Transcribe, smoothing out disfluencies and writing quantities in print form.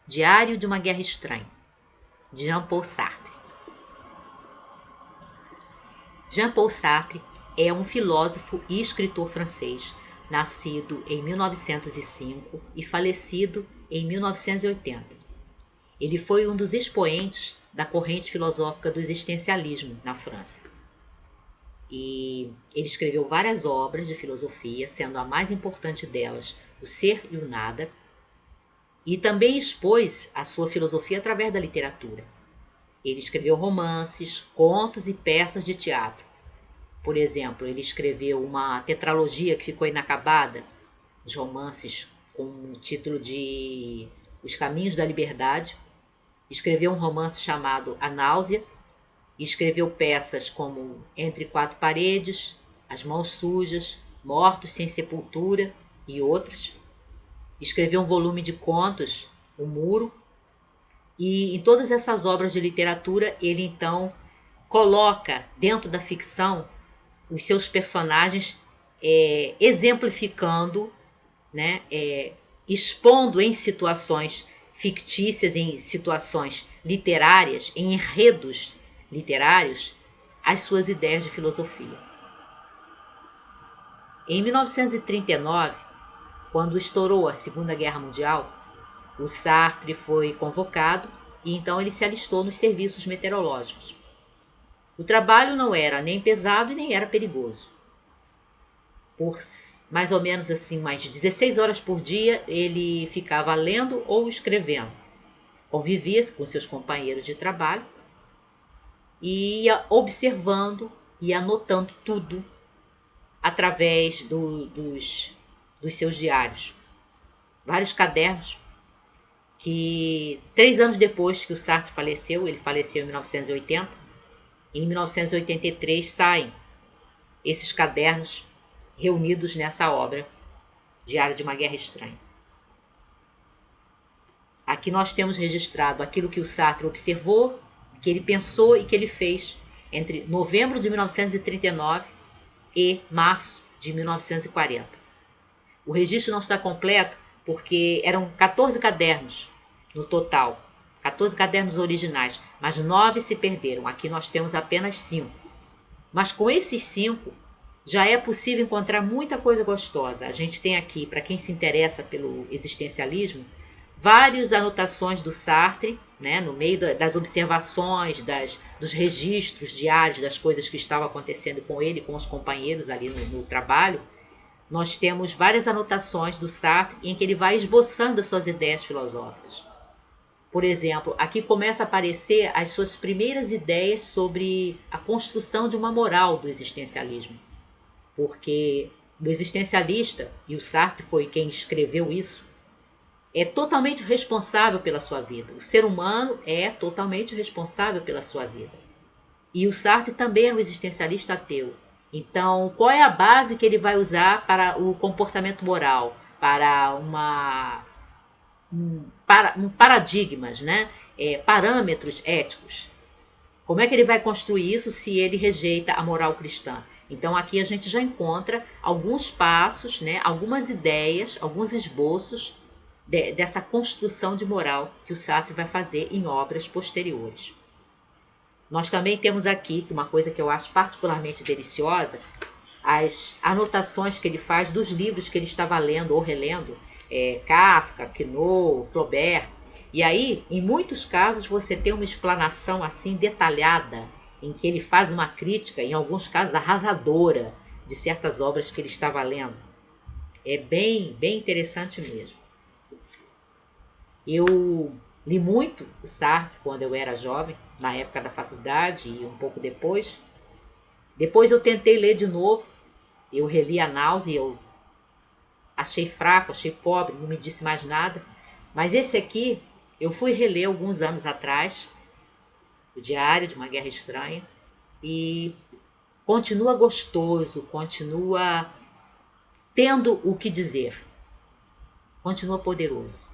Diário de uma Guerra Estranha, de Jean-Paul Sartre. Jean-Paul Sartre é um filósofo e escritor francês, nascido em 1905 e falecido em 1980. Ele foi um dos expoentes da corrente filosófica do existencialismo na França. E ele escreveu várias obras de filosofia, sendo a mais importante delas O Ser e o Nada, e também expôs a sua filosofia através da literatura. Ele escreveu romances, contos e peças de teatro. Por exemplo, ele escreveu uma tetralogia que ficou inacabada, os romances com o título de Os Caminhos da Liberdade. Escreveu um romance chamado A Náusea. E escreveu peças como Entre Quatro Paredes, As Mãos Sujas, Mortos Sem Sepultura e outros. Escreveu um volume de contos, O Muro. E em todas essas obras de literatura, ele então coloca dentro da ficção os seus personagens exemplificando, né, expondo em situações fictícias, em situações literárias, em enredos literários, as suas ideias de filosofia. Em 1939, quando estourou a Segunda Guerra Mundial, o Sartre foi convocado e então ele se alistou nos serviços meteorológicos. O trabalho não era nem pesado e nem era perigoso. Por mais ou menos assim, umas 16 horas por dia, ele ficava lendo ou escrevendo. Convivia com seus companheiros de trabalho e ia observando e anotando tudo através dos seus diários. Vários cadernos que 3 anos depois que o Sartre faleceu, ele faleceu em 1980, em 1983 saem esses cadernos reunidos nessa obra, Diário de uma Guerra Estranha. Aqui nós temos registrado aquilo que o Sartre observou, que ele pensou e que ele fez entre novembro de 1939 e março de 1940. O registro não está completo porque eram 14 cadernos no total, 14 cadernos originais, mas 9 se perderam. Aqui nós temos apenas 5. Mas com esses 5 já é possível encontrar muita coisa gostosa. A gente tem aqui, para quem se interessa pelo existencialismo, várias anotações do Sartre, né, no meio das observações, dos registros diários das coisas que estavam acontecendo com ele, com os companheiros ali no trabalho. Nós temos várias anotações do Sartre em que ele vai esboçando as suas ideias filosóficas. Por exemplo, aqui começa a aparecer as suas primeiras ideias sobre a construção de uma moral do existencialismo. Porque o existencialista, e o Sartre foi quem escreveu isso, é totalmente responsável pela sua vida. O ser humano é totalmente responsável pela sua vida. E o Sartre também é um existencialista ateu. Então, qual é a base que ele vai usar para o comportamento moral, para paradigmas, né? Parâmetros éticos? Como é que ele vai construir isso se ele rejeita a moral cristã? Então, aqui a gente já encontra alguns passos, né? Algumas ideias, alguns esboços dessa construção de moral que o Sartre vai fazer em obras posteriores. Nós também temos aqui, uma coisa que eu acho particularmente deliciosa, as anotações que ele faz dos livros que ele estava lendo ou relendo, Kafka, Quinault, Flaubert. E aí, em muitos casos, você tem uma explanação assim detalhada, em que ele faz uma crítica, em alguns casos arrasadora, de certas obras que ele estava lendo. É bem interessante mesmo. Eu li muito o Sartre quando eu era jovem, na época da faculdade e um pouco depois. Depois eu tentei ler de novo, eu reli A Náusea e eu achei fraco, achei pobre, não me disse mais nada. Mas esse aqui eu fui reler alguns anos atrás, o Diário de uma Guerra Estranha, e continua gostoso, continua tendo o que dizer, continua poderoso.